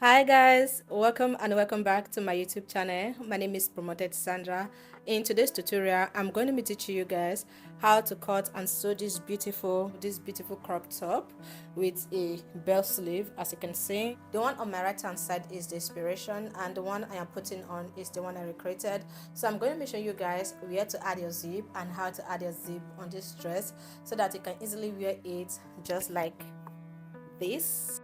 Hi guys, welcome back to my YouTube channel. My name is Promoted Sandra. In today's tutorial, I'm going to be teaching you guys how to cut and sew this beautiful crop top with a bell sleeve. As you can see, the one on my right hand side is the inspiration, and the one I am putting on is the one I recreated. So I'm going to be showing you guys where to add your zip and how to add your zip on this dress so that you can easily wear it just like this.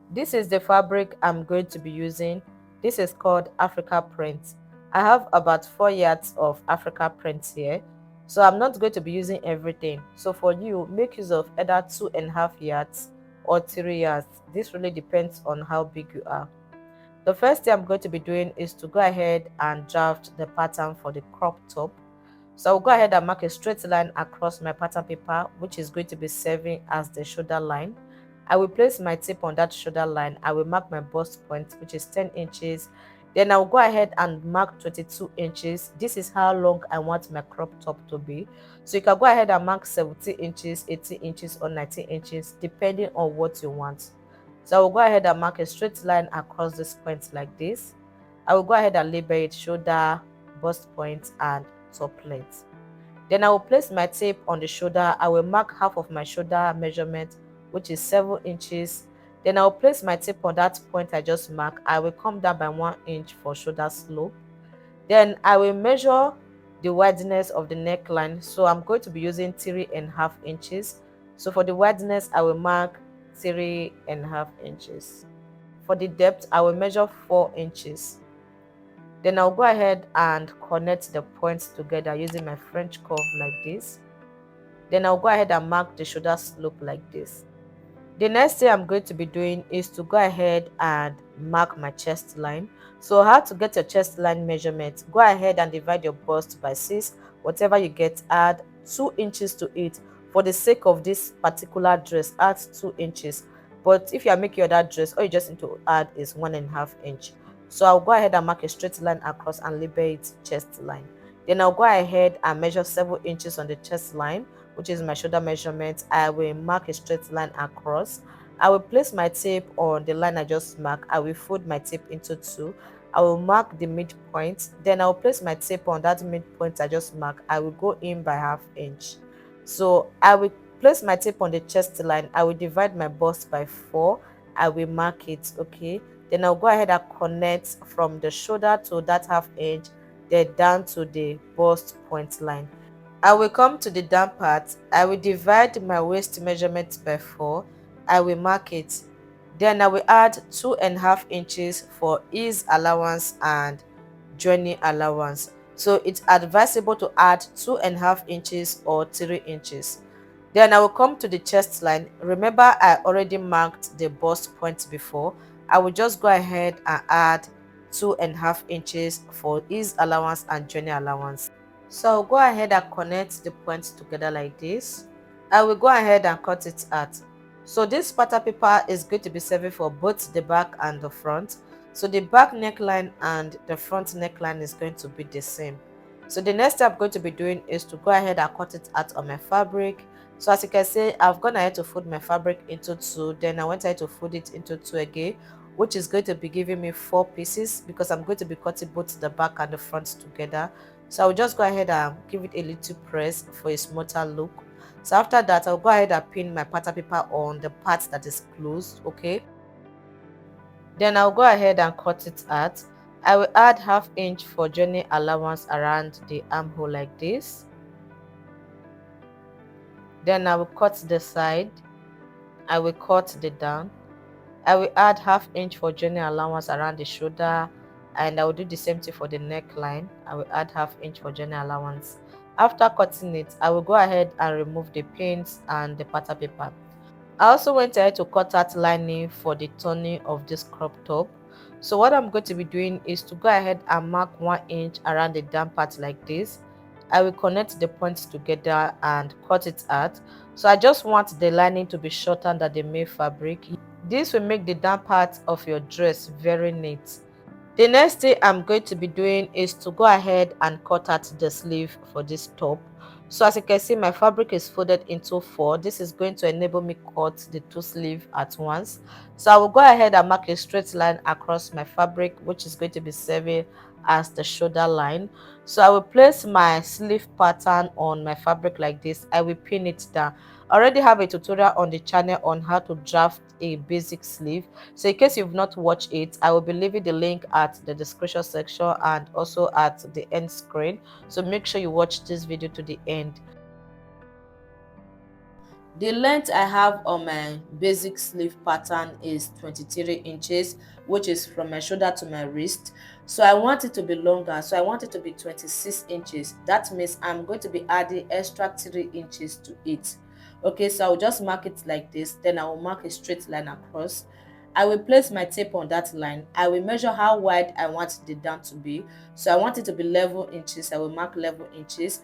This is the fabric I'm going to be using. This is called Africa print. I have about 4 yards of Africa print here. So I'm not going to be using everything. So for you, make use of either 2.5 yards or 3 yards. This really depends on how big you are. The first thing I'm going to be doing is to go ahead and draft the pattern for the crop top. So I'll go ahead and mark a straight line across my pattern paper, which is going to be serving as the shoulder line. I will place my tape on that shoulder line. I will mark my bust point, which is 10 inches. Then I'll go ahead and mark 22 inches. This is how long I want my crop top to be. So you can go ahead and mark 17 inches, 18 inches, or 19 inches, depending on what you want. So I will go ahead and mark a straight line across this point like this. I will go ahead and label it shoulder, bust point, and top length. Then I will place my tape on the shoulder. I will mark half of my shoulder measurement, which is 7 inches. Then I will place my tape on that point I just marked. I will come down by 1 inch for shoulder slope. Then I will measure the wideness of the neckline. So I'm going to be using 3.5 inches. So for the wideness, I will mark 3.5 inches. For the depth, I will measure 4 inches. Then I'll go ahead and connect the points together using my French curve like this. Then I'll go ahead and mark the shoulder slope like this. The next thing I'm going to be doing is to go ahead and mark my chest line. So how to get your chest line measurement? Go ahead and divide your bust by 6. Whatever you get, add 2 inches to it. For the sake of this particular dress, add 2 inches. But if you are making your other dress, all you just need to add is 1.5 inch. So I'll go ahead and mark a straight line across and label it chest line. Then I'll go ahead and measure 7 inches on the chest line, which is my shoulder measurement. I will mark a straight line across. I will place my tape on the line I just marked. I will fold my tape into 2. I will mark the midpoint. Then I will place my tape on that midpoint I just marked. I will go in by ½ inch. So I will place my tape on the chest line. I will divide my bust by 4. I will mark it, okay? Then I'll go ahead and connect from the shoulder to that ½ inch, then down to the bust point line. I will come to the down part. I will divide my waist measurement by 4. I will mark it. Then I will add 2.5 inches for ease allowance and joining allowance. So it's advisable to add 2.5 inches or 3 inches. Then I will come to the chest line. Remember, I already marked the bust point before. I will just go ahead and add 2.5 inches for ease allowance and joining allowance. So I'll go ahead and connect the points together like this. I will go ahead and cut it out. So this pattern paper is going to be serving for both the back and the front. So the back neckline and the front neckline is going to be the same. So the next step I'm going to be doing is to go ahead and cut it out on my fabric. So as you can see, I've gone ahead to fold my fabric into 2. Then I went ahead to fold it into 2 again, which is going to be giving me 4 pieces because I'm going to be cutting both the back and the front together. So I'll just go ahead and give it a little press for a smoother look. So after that, I'll go ahead and pin my pattern paper on the part that is closed, okay? Then I'll go ahead and cut it out. I will add ½ inch for joining allowance around the armhole like this. Then I will cut the side. I will cut the down. I will add ½ inch for joining allowance around the shoulder, and I will do the same thing for the neckline. I will add ½ inch for joining allowance. After cutting it, I will go ahead and remove the pins and the pattern paper. I also went ahead to cut out lining for the turning of this crop top. So what I'm going to be doing is to go ahead and mark 1 inch around the down part like this. I will connect the points together and cut it out. So I just want the lining to be shorter than the main fabric. This will make the down part of your dress very neat. The next thing I'm going to be doing is to go ahead and cut out the sleeve for this top. So as you can see, my fabric is folded into four. This is going to enable me cut the two sleeves at once. So I will go ahead and mark a straight line across my fabric, which is going to be serving as the shoulder line. So I will place my sleeve pattern on my fabric like this. I will pin it down. I already have a tutorial on the channel on how to draft a basic sleeve. So in case you've not watched it, I will be leaving the link at the description section and also at the end screen. So make sure you watch this video to the end. The length I have on my basic sleeve pattern is 23 inches, which is from my shoulder to my wrist. So I want it to be longer, so I want it to be 26 inches. That means I'm going to be adding extra 3 inches to it. Okay, so I'll just mark it like this, then I will mark a straight line across. I will place my tape on that line. I will measure how wide I want the down to be. So I want it to be 11 inches. I will mark 11 inches.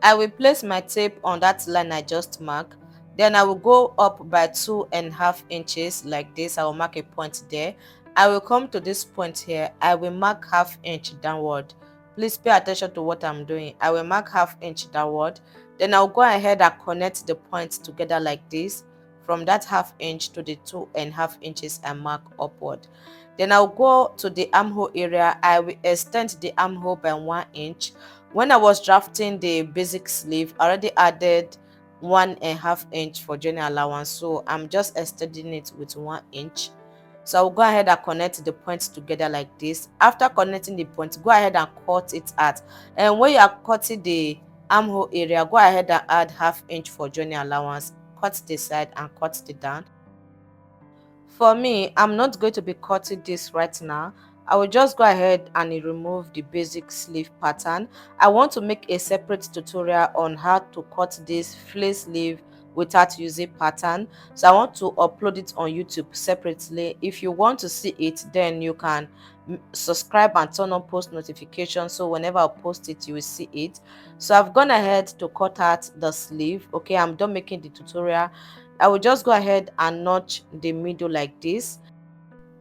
I will place my tape on that line I just marked. Then I will go up by 2.5 inches like this. I will mark a point there. I will come to this point here. I will mark ½ inch downward. Please pay attention to what I'm doing. I will mark ½ inch downward. Then I'll go ahead and connect the points together like this. From that ½ inch to the 2.5 inches I mark upward. Then I'll go to the armhole area. I will extend the armhole by 1 inch. When I was drafting the basic sleeve, I already added 1.5 inch for journey allowance, so I'm just extending it with 1 inch. So I'll go ahead and connect the points together like this. After connecting the points, go ahead and cut it out. And when you are cutting the armhole area, go ahead and add ½ inch for journey allowance. Cut the side and cut the down. For me, I'm not going to be cutting this right now. I will just go ahead and remove the basic sleeve pattern. I want to make a separate tutorial on how to cut this flace sleeve without using pattern. So I want to upload it on YouTube separately. If you want to see it, then you can subscribe and turn on post notifications, so whenever I post it you will see it. So I've gone ahead to cut out the sleeve. Okay, I'm done making the tutorial. I will just go ahead and notch the middle like this.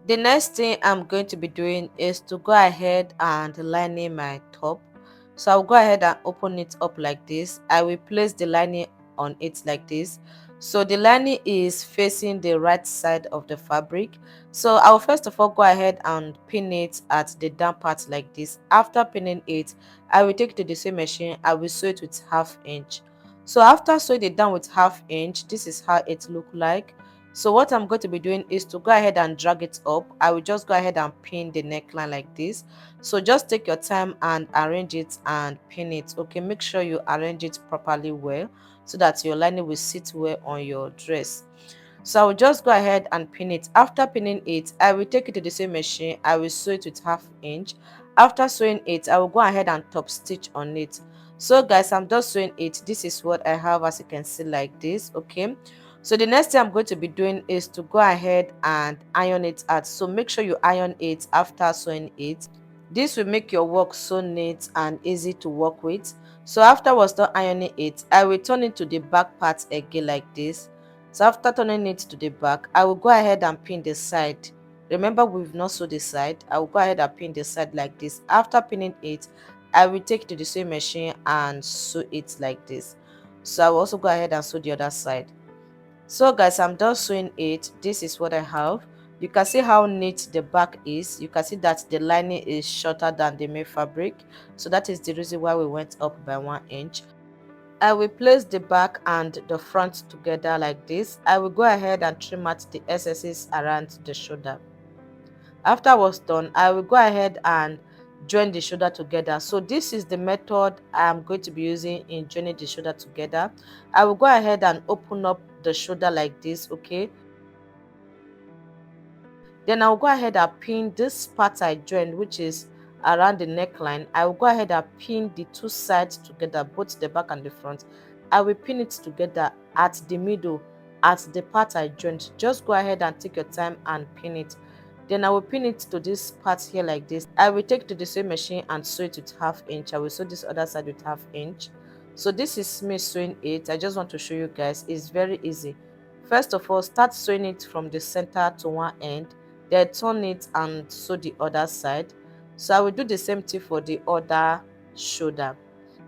The next thing I'm going to be doing is to go ahead and lining my top. So I'll go ahead and open it up like this. I will place the lining on it like this. So the lining is facing the right side of the fabric. So I'll first of all go ahead and pin it at the down part like this. After pinning it, I will take it to the sewing machine. I will sew it with ½ inch. So after sewing it down with ½ inch, this is how it look like. So what I'm going to be doing is to go ahead and drag it up. I will just go ahead and pin the neckline like this. So just take your time and arrange it and pin it. Okay, make sure you arrange it properly well so that your lining will sit well on your dress. So I will just go ahead and pin it. After pinning it, I will take it to the sewing machine. I will sew it with ½ inch. After sewing it, I will go ahead and top stitch on it. So guys, I'm just sewing it. This is what I have, as you can see, like this. Okay, so the next thing I'm going to be doing is to go ahead and iron it out. So make sure you iron it after sewing it. This will make your work so neat and easy to work with. So after I was done ironing it, I will turn it to the back part again like this. So after turning it to the back, I will go ahead and pin the side. Remember, we've not sewed the side. I will go ahead and pin the side like this. After pinning it, I will take it to the sewing machine and sew it like this. So I will also go ahead and sew the other side. So guys, I'm done sewing it. This is what I have. You can see how neat the back is. You can see that the lining is shorter than the main fabric. So that is the reason why we went up by 1 inch. I will place the back and the front together like this. I will go ahead and trim out the excesses around the shoulder. After I was done, I will go ahead and join the shoulder together. So this is the method I'm going to be using in joining the shoulder together. I will go ahead and open up the shoulder like this. Okay, then I'll go ahead and pin this part I joined, which is around the neckline. I will go ahead and pin the two sides together, both the back and the front. I will pin it together at the middle, at the part I joined. Just go ahead and take your time and pin it. Then I will pin it to this part here like this. I will take to the sewing machine and sew it with ½ inch. I will sew this other side with ½ inch. So this is me sewing it. I just want to show you guys. It's very easy. First of all, start sewing it from the center to one end, then turn it and sew the other side. So I will do the same thing for the other shoulder.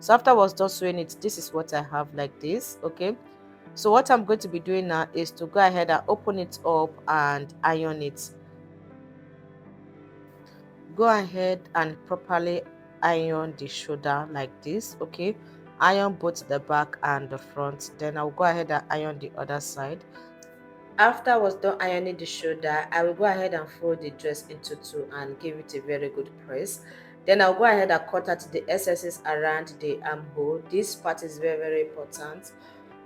So after I was done sewing it, this is what I have like this. Okay, so what I'm going to be doing now is to go ahead and open it up and iron it. Go ahead and properly iron the shoulder like this. Okay, iron both the back and the front. Then I'll go ahead and iron the other side. After I was done ironing the shoulder, I will go ahead and fold the dress into two and give it a very good press. Then I'll go ahead and cut out the excesses around the armhole. This part is very, very important.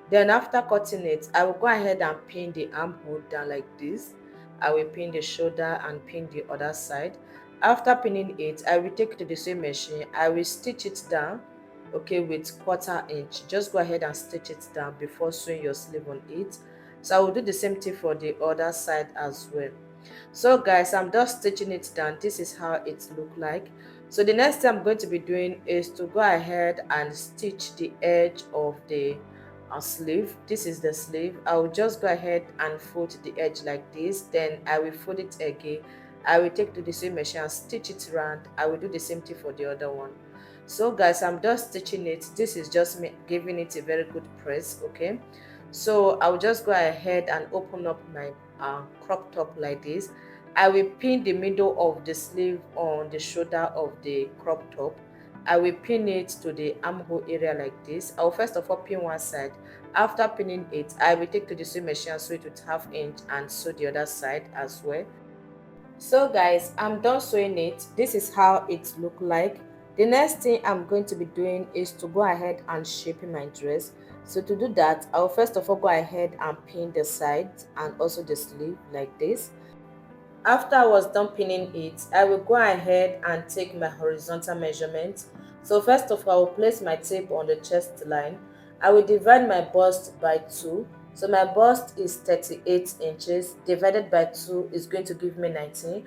Then after cutting it, I will go ahead and pin the armhole down like this. I will pin the shoulder and pin the other side. After pinning it, I will take it to the sewing machine. I will stitch it down, okay, with 1/4 inch. Just go ahead and stitch it down before sewing your sleeve on it. So I will do the same thing for the other side as well. So guys, I'm just stitching it down. This is how it look like. So the next thing I'm going to be doing is to go ahead and stitch the edge of the sleeve. This is the sleeve. I will just go ahead and fold the edge like this. Then I will fold it again. I will take to the sewing machine and stitch it around. I will do the same thing for the other one. So guys, I'm just stitching it. This is just me giving it a very good press. Okay, so I'll just go ahead and open up my crop top like this. I will pin the middle of the sleeve on the shoulder of the crop top. I will pin it to the armhole area like this. I will first of all pin one side. After pinning it, I will take to the sewing machine and sew it with 1/2 inch and sew the other side as well. So guys, I'm done sewing it. This is how it look like. The next thing I'm going to be doing is to go ahead and shape my dress. So to do that, I'll first of all go ahead and pin the sides and also the sleeve like this. After I was done pinning it, I will go ahead and take my horizontal measurement. So first of all, I will place my tape on the chest line. I will divide my bust by 2. So my bust is 38 inches. Divided by 2 is going to give me 19.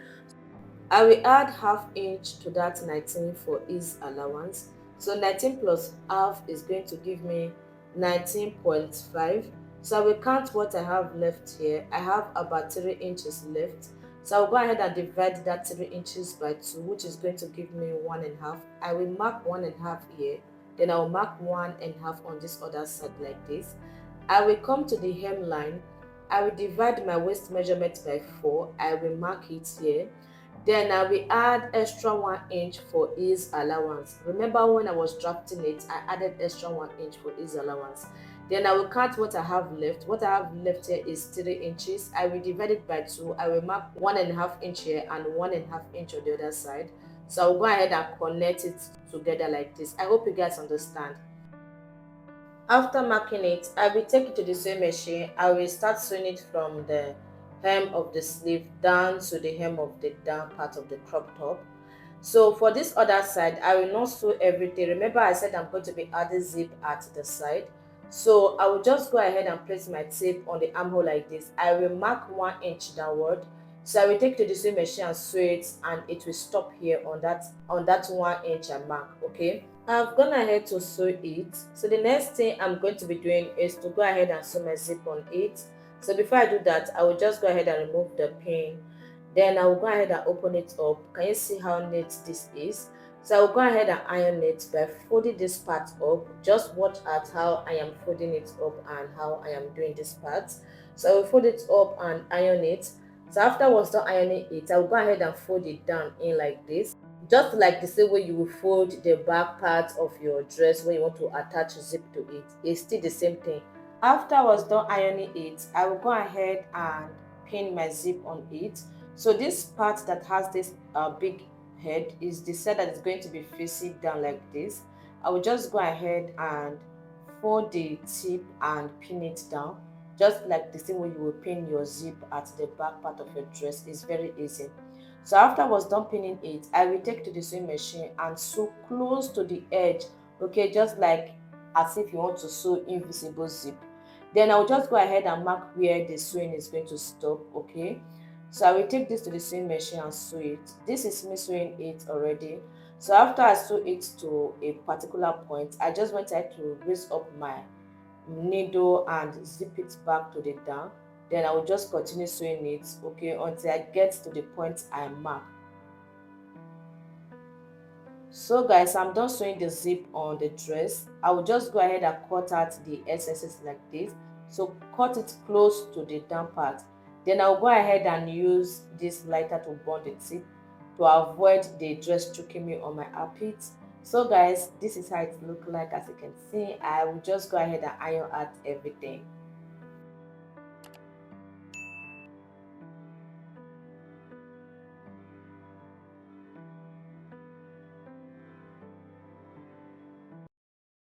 I will add 1/2 inch to that 19 for ease allowance. So 19 plus half is going to give me 19.5. So I will count what I have left here. I have about 3 inches left. So I'll go ahead and divide that 3 inches by 2, which is going to give me 1.5. I will mark 1.5 here. Then I will mark 1.5 on this other side like this. I will come to the hemline. I will divide my waist measurement by 4. I will mark it here. Then I will add extra 1 inch for ease allowance. Remember when I was drafting it, I added extra 1 inch for ease allowance. Then I will count what I have left. What I have left here is 3 inches. I will divide it by 2. I will mark 1.5 inch here and 1.5 inch on the other side. So I will go ahead and connect it together like this. I hope you guys understand. After marking it, I will take it to the sewing machine. I will start sewing it from the hem of the sleeve down to the hem of the down part of the crop top. So for this other side, I will not sew everything. Remember I said I'm going to be adding zip at the side. So I will just go ahead and place my tape on the armhole like this. I will mark 1 inch downward. So I will take to the sewing machine and sew it, and it will stop here on that 1 inch I mark. Okay, I've gone ahead to sew it. So the next thing I'm going to be doing is to go ahead and sew my zip on it. So before I do that, I will just go ahead and remove the pin. Then I will go ahead and open it up. Can you see how neat this is? So I will go ahead and iron it by folding this part up. Just watch at how I am folding it up and how I am doing this part. So I will fold it up and iron it. So after I was done ironing it, I will go ahead and fold it down in like this. Just like the same way you will fold the back part of your dress when you want to attach zip to it. It's still the same thing. After I was done ironing it, I will go ahead and pin my zip on it. So this part that has this big head is the side that is going to be facing down like this. I will just go ahead and fold the tip and pin it down, just like the same way you will pin your zip at the back part of your dress. Is very easy. So after I was done pinning it, I will take to the sewing machine and sew close to the edge, okay, just like as if you want to sew invisible zip. Then I'll just go ahead and mark where the sewing is going to stop, okay. So I will take this to the sewing machine and sew it. This is me sewing it already. So after I sew it to a particular point, I just went ahead to raise up my needle and zip it back to the down. Then I will just continue sewing it, okay, until I get to the point I mark. So guys, I'm done sewing the zip on the dress. I will just go ahead and cut out the excesses like this. So cut it close to the down part. Then I'll go ahead and use this lighter to burn the tip to avoid the dress choking me on my armpit. So guys, this is how it look like. As you can see, I will just go ahead and iron out everything.